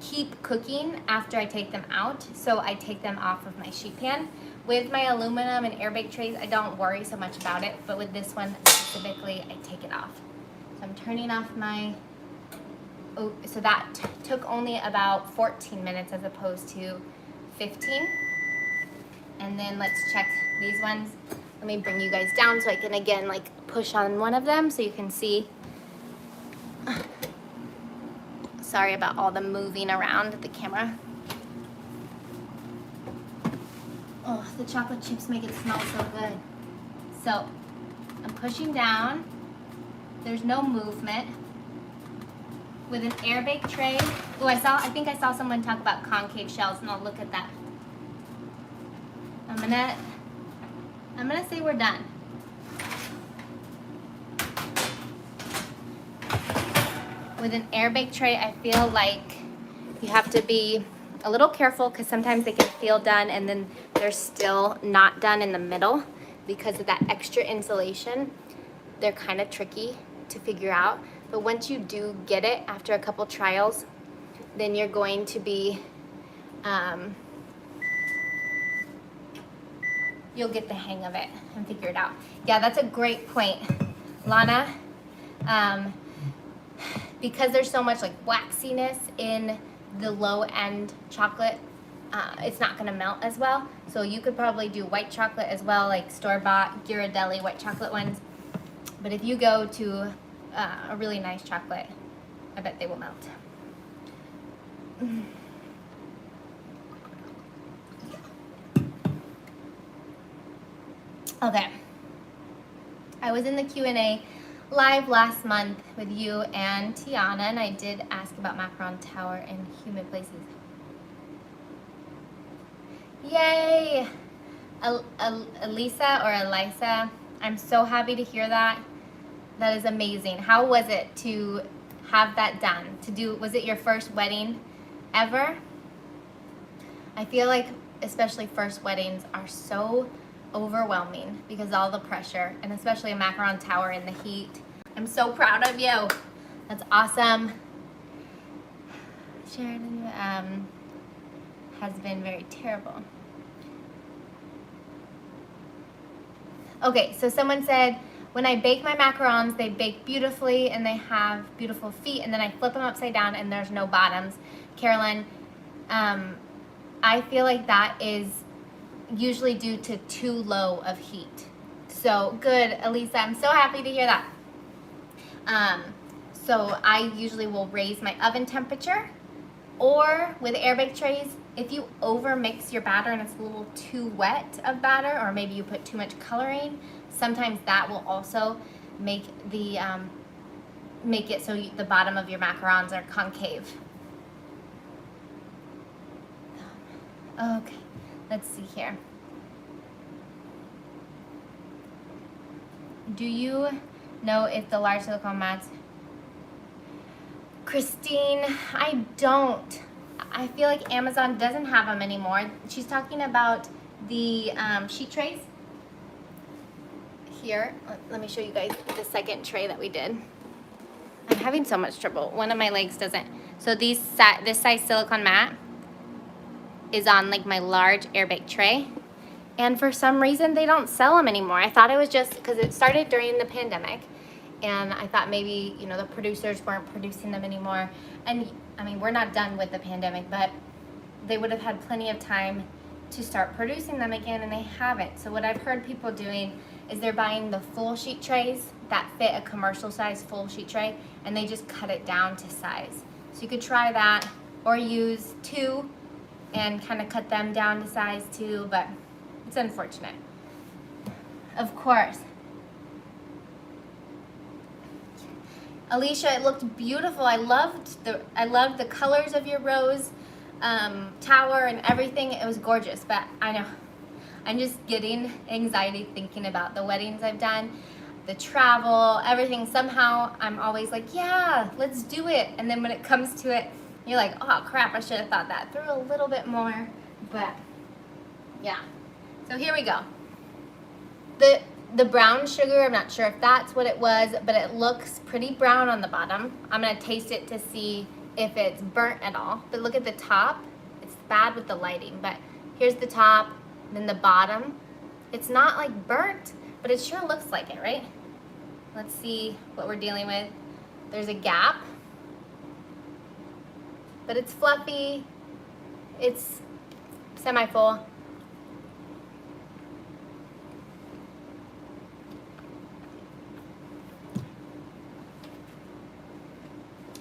keep cooking after I take them out, so I take them off of my sheet pan. With my aluminum and air bake trays, I don't worry so much about it, but with this one specifically, I take it off. So I'm turning off my, oh, so that took only about 14 minutes as opposed to 15. And then let's check these ones. Let me bring you guys down so I can again like push on one of them so you can see. Sorry about all the moving around the camera. Oh, the chocolate chips make it smell so good. So I'm pushing down. There's no movement. With an air bake tray. Oh, I think I saw someone talk about concave shells, and I'll look at that. I'm gonna say we're done. With an air bake tray, I feel like you have to be a little careful because sometimes they can feel done and then they're still not done in the middle because of that extra insulation. They're kind of tricky to figure out, but once you do get it after a couple trials, then you're going to be, you'll get the hang of it and figure it out. Yeah, that's a great point, Lana. Because there's so much like waxiness in the low end chocolate, it's not gonna melt as well. So you could probably do white chocolate as well, like store-bought Ghirardelli white chocolate ones. But if you go to a really nice chocolate, I bet they will melt. Okay. I was in the Q&A live last month with you and Tiana, and I did ask about macaron tower in humid places. Yay! Elisa or Elisa, I'm so happy to hear that. That is amazing. How was it to have that done? Was it your first wedding ever? I feel like especially first weddings are so overwhelming because all the pressure, and especially a macaron tower in the heat. I'm so proud of you. That's awesome. Sharon has been very terrible. Okay, so someone said, when I bake my macarons, they bake beautifully and they have beautiful feet, and then I flip them upside down and there's no bottoms. Carolyn, I feel like that is usually due to too low of heat. So good, Elisa, I'm so happy to hear that. So I usually will raise my oven temperature, or with air bake trays, if you over mix your batter and it's a little too wet of batter, or maybe you put too much coloring, sometimes that will also make the make it so the bottom of your macarons are concave. Okay, let's see here. Do you know if the large silicone mats? Christine, I don't. I feel like Amazon doesn't have them anymore. She's talking about the sheet trays. Here, let me show you guys the second tray that we did. I'm having so much trouble. One of my legs doesn't. So this size silicone mat is on like my large air bake tray, and for some reason they don't sell them anymore. I thought it was just because it started during the pandemic, and I thought maybe, you know, the producers weren't producing them anymore. And I mean, we're not done with the pandemic, but they would have had plenty of time to start producing them again, and they haven't. So what I've heard people doing is they're buying the full sheet trays that fit a commercial size full sheet tray, and they just cut it down to size. So you could try that, or use two and kind of cut them down to size too, but it's unfortunate. Of course. Alicia, it looked beautiful. I loved the colors of your rose tower and everything. It was gorgeous, but I know I'm just getting anxiety thinking about the weddings I've done, the travel, everything. Somehow I'm always like, yeah, let's do it. And then when it comes to it, you're like, oh crap, I should have thought that through a little bit more. But yeah, so here we go. The brown sugar, I'm not sure if that's what it was, but it looks pretty brown on the bottom. I'm gonna taste it to see if it's burnt at all. But look at the top. It's bad with the lighting, but here's the top, then the bottom. It's not like burnt, but it sure looks like it, right? Let's see what we're dealing with. There's a gap, but it's fluffy. It's semi-full.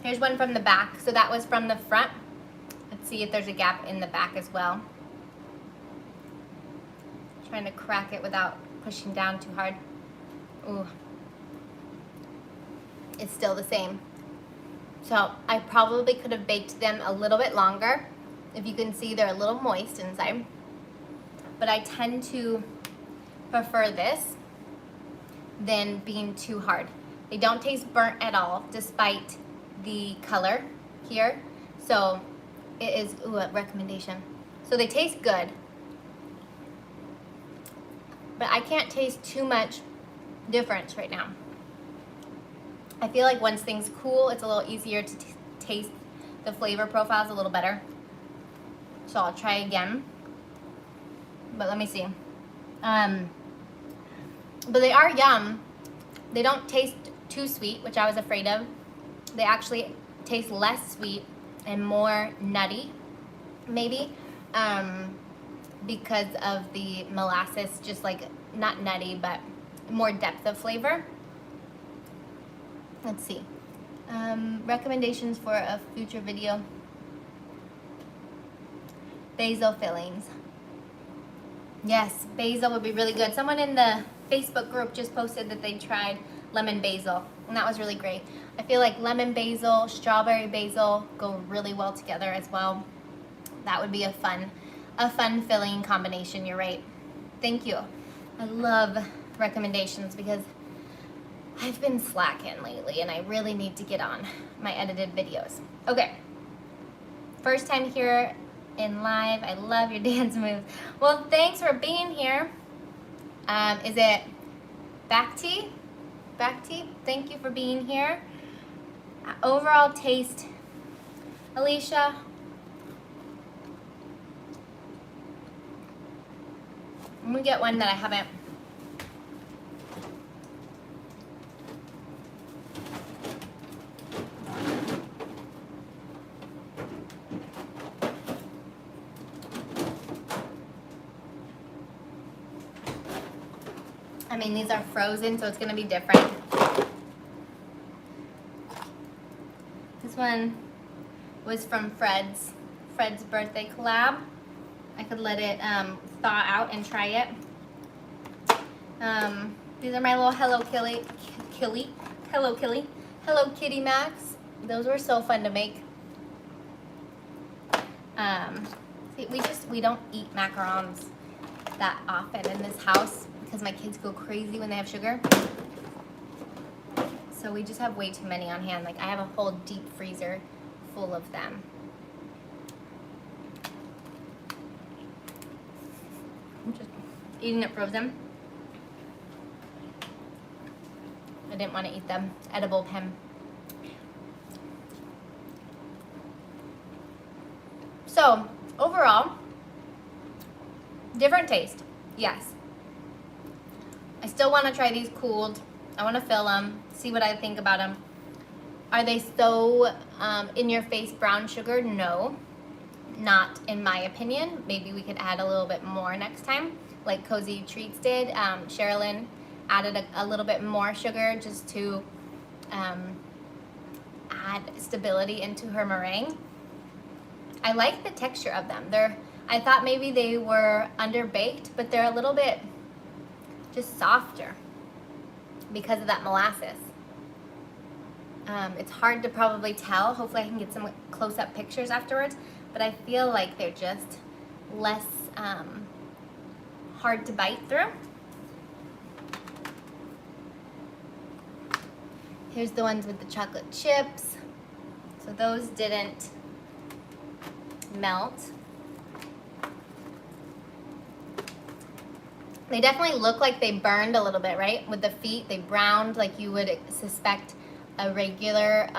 Here's one from the back. So that was from the front. Let's see if there's a gap in the back as well. Trying to crack it without pushing down too hard. Ooh. It's still the same. So I probably could have baked them a little bit longer. If you can see, they're a little moist inside. But I tend to prefer this than being too hard. They don't taste burnt at all, despite the color here. So it is, ooh, a recommendation. So they taste good, but I can't taste too much difference right now. I feel like once things cool, it's a little easier to taste the flavor profiles a little better. So I'll try again, but let me see. But they are yum. They don't taste too sweet, which I was afraid of. They actually taste less sweet and more nutty, maybe, because of the molasses, just like, not nutty, but more depth of flavor. Let's see. Recommendations for a future video. Basil fillings. Yes, basil would be really good. Someone in the Facebook group just posted that they tried lemon basil, and that was really great. I feel like lemon basil, strawberry basil go really well together as well. That would be a fun filling combination. You're right. Thank you. I love recommendations because I've been slacking lately and I really need to get on my edited videos. Okay. First time here in live. I love your dance moves. Well, thanks for being here. Is it Bhakti? Bhakti, thank you for being here. Overall taste, Alicia. I'm gonna get one that I haven't. I mean, these are frozen, so it's gonna be different. This one was from Fred's birthday collab. I could let it thaw out and try it. These are my little Hello Kitty Macs. Those were so fun to make. See, we don't eat macarons that often in this house because my kids go crazy when they have sugar. So we just have way too many on hand. Like, I have a whole deep freezer full of them. I'm just eating it frozen. I didn't want to eat them edible pen. So overall, different taste, yes. I still want to try these cooled. I want to fill them, see what I think about them. Are they so in your face brown sugar? No, not in my opinion. Maybe we could add a little bit more next time, like Cozy Treats did. Sherilyn added a little bit more sugar just to add stability into her meringue. I like the texture of them. I thought maybe they were underbaked, but they're a little bit just softer because of that molasses. It's hard to probably tell. Hopefully I can get some close-up pictures afterwards, but I feel like they're just less hard to bite through. Here's the ones with the chocolate chips. So those didn't melt. They definitely look like they burned a little bit, right? With the feet, they browned like you would suspect a regular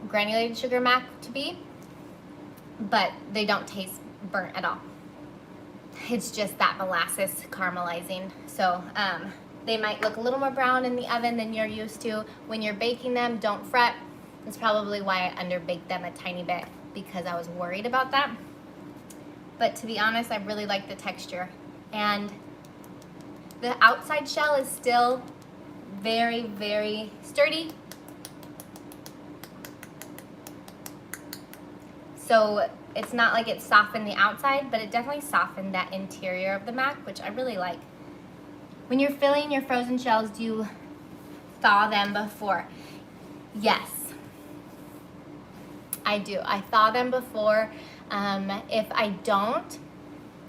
granulated sugar mac to be, but they don't taste burnt at all. It's just that molasses caramelizing. So they might look a little more brown in the oven than you're used to. When you're baking them, don't fret. That's probably why I underbaked them a tiny bit, because I was worried about that. But to be honest, I really like the texture. And the outside shell is still very, very sturdy. So it's not like it softened the outside, but it definitely softened that interior of the mac, which I really like. When you're filling your frozen shells, do you thaw them before? Yes, I do. I thaw them before. If I don't,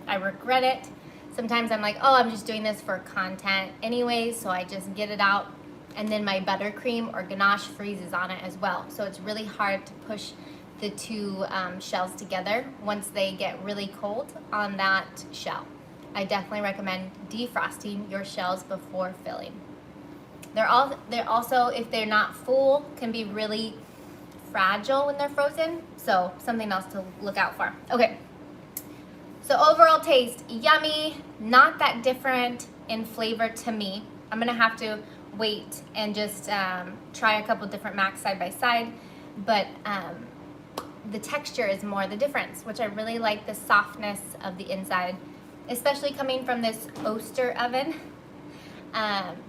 I regret it. Sometimes I'm like, oh, I'm just doing this for content anyways, so I just get it out, and then my buttercream or ganache freezes on it as well. So it's really hard to push the two shells together once they get really cold on that shell. I definitely recommend defrosting your shells before filling. They're also, if they're not full, can be really fragile when they're frozen, so something else to look out for. Okay, so overall taste, yummy, not that different in flavor to me. I'm gonna have to wait and just try a couple different macs side by side, but the texture is more the difference, which I really like the softness of the inside, especially coming from this Oster oven,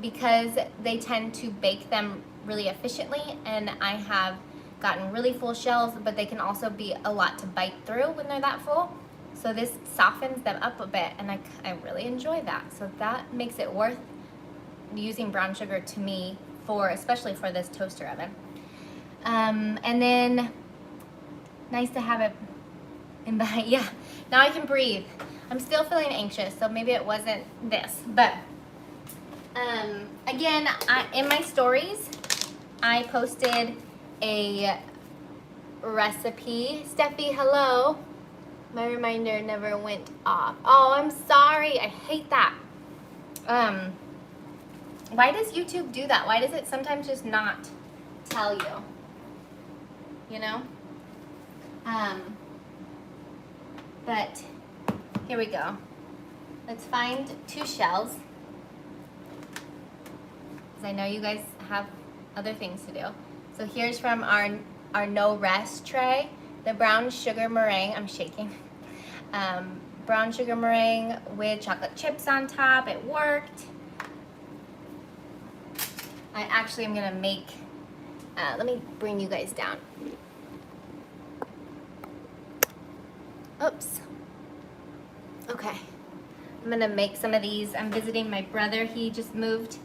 because they tend to bake them really efficiently, and I have gotten really full shells, but they can also be a lot to bite through when they're that full. So this softens them up a bit, and I really enjoy that. So that makes it worth using brown sugar to me, especially for this toaster oven. And then nice to have it in behind. Yeah, now I can breathe. I'm still feeling anxious, so maybe it wasn't this, but again, in my stories, I posted a recipe. Steffi, hello. My reminder never went off. Oh, I'm sorry. I hate that. Why does YouTube do that? Why does it sometimes just not tell you? You know? But here we go. Let's find two shells, because I know you guys have other things to do. So here's from our no rest tray, the brown sugar meringue. I'm shaking. Brown sugar meringue with chocolate chips on top. It worked. I actually am gonna make, let me bring you guys down. Oops. Okay. I'm gonna make some of these. I'm visiting my brother. He just moved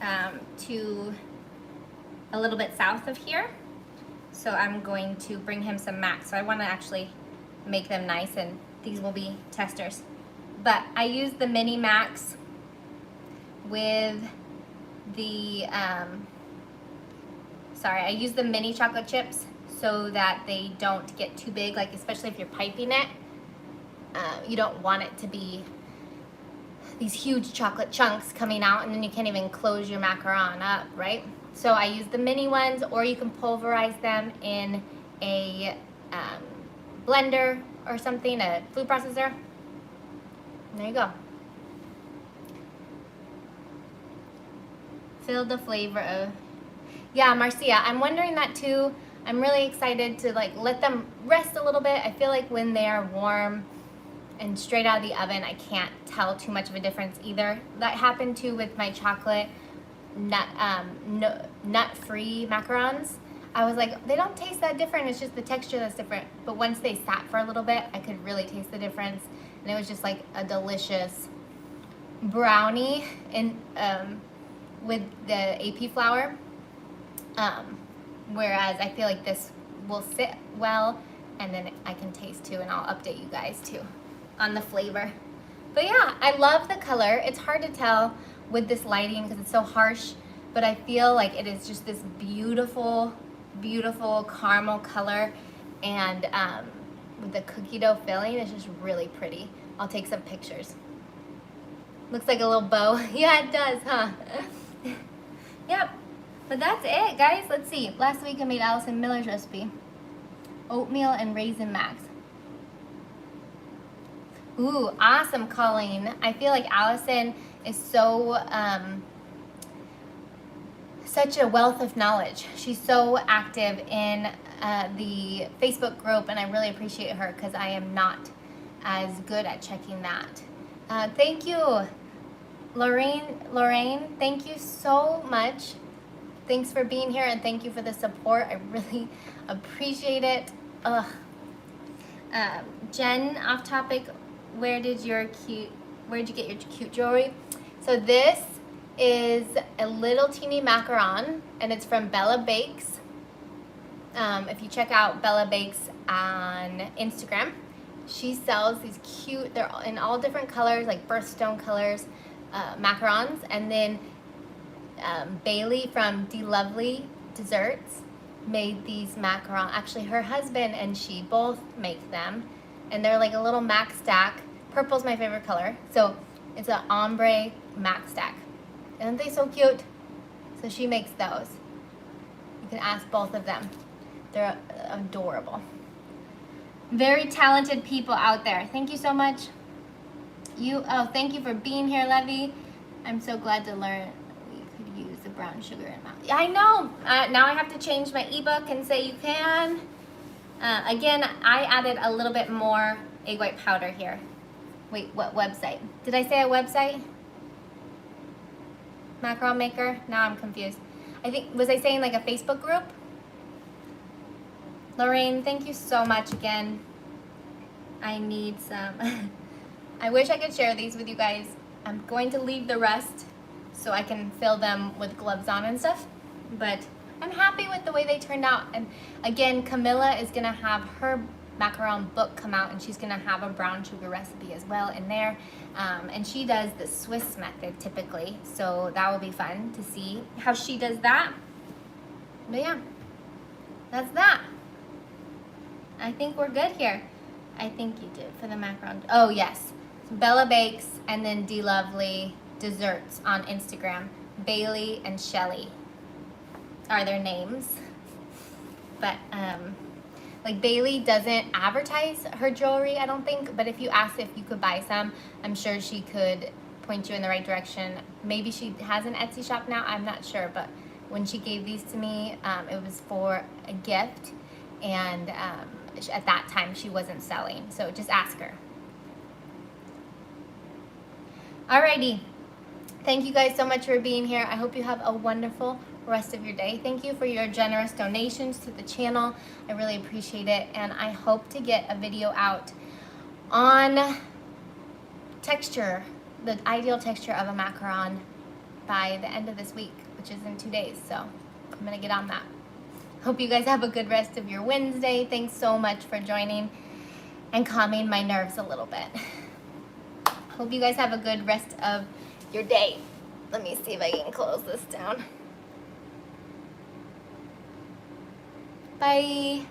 to a little bit south of here. So I'm going to bring him some macs. So I wanna actually make them nice, and these will be testers. But I use the mini macs with the, I use the mini chocolate chips so that they don't get too big, like especially if you're piping it. You don't want it to be these huge chocolate chunks coming out, and then you can't even close your macaron up, right? So I use the mini ones, or you can pulverize them in a blender or something, a food processor. And there you go. Feel the flavor of, yeah, Marcia, I'm wondering that too. I'm really excited to like let them rest a little bit. I feel like when they are warm and straight out of the oven, I can't tell too much of a difference either. That happened too with my chocolate nut-free macarons. I was like, they don't taste that different, it's just the texture that's different. But once they sat for a little bit, I could really taste the difference, and it was just like a delicious brownie with the AP flour. Whereas I feel like this will sit well, and then I can taste too, and I'll update you guys too on the flavor. But yeah, I love the color. It's hard to tell with this lighting because it's so harsh, but I feel like it is just this beautiful, beautiful caramel color, and with the cookie dough filling, it's just really pretty. I'll take some pictures. Looks like a little bow. Yeah, it does, huh? Yep. But that's it, guys. Let's see. Last week I made Allison Miller's recipe. Oatmeal and Raisin Max. Ooh, awesome, Colleen. I feel like Allison is so, such a wealth of knowledge. She's so active in the Facebook group, and I really appreciate her because I am not as good at checking that. Thank you, Lorraine, thank you so much. Thanks for being here, and thank you for the support. I really appreciate it. Ugh. Jen, off topic, where'd you get your cute jewelry? So this is a little teeny macaron, and it's from Bella Bakes. If you check out Bella Bakes on Instagram, she sells these cute, they're in all different colors, like birthstone colors, macarons. And then Bailey from De Lovely Desserts made these macaron. Actually, her husband and she both make them, and they're like a little mac stack. Purple's my favorite color, so it's an ombre mac stack. Aren't they so cute? So she makes those. You can ask both of them. They're adorable. Very talented people out there. Thank you so much. Thank you for being here, Levy. I'm so glad to learn we could use the brown sugar in that. I know. Now I have to change my ebook and say you can. Again, I added a little bit more egg white powder here. Wait, what website? Did I say a website? Macaron maker? Now I'm confused. Was I saying like a Facebook group? Lorraine, thank you so much again. I need some. I wish I could share these with you guys. I'm going to leave the rest so I can fill them with gloves on and stuff. But I'm happy with the way they turned out. And again, Camilla is gonna have her macaron book come out, and she's gonna have a brown sugar recipe as well in there. And she does the Swiss method typically, so that will be fun to see how she does that. But yeah, that's that. I think we're good here. I think you did for the macaron. Oh yes, Bella Bakes and then De Lovely Desserts on Instagram. Bailey and Shelly are their names. But like Bailey doesn't advertise her jewelry, I don't think, but if you asked if you could buy some, I'm sure she could point you in the right direction. Maybe she has an Etsy shop now, I'm not sure, but when she gave these to me, it was for a gift, and at that time she wasn't selling, so just ask her. Alrighty, thank you guys so much for being here. I hope you have a wonderful rest of your day. Thank you for your generous donations to the channel. I really appreciate it, and I hope to get a video out on texture, the ideal texture of a macaron, by the end of this week, which is in 2 days, so I'm gonna get on that. Hope you guys have a good rest of your Wednesday. Thanks so much for joining and calming my nerves a little bit. Hope you guys have a good rest of your day. Let me see if I can close this down. Bye.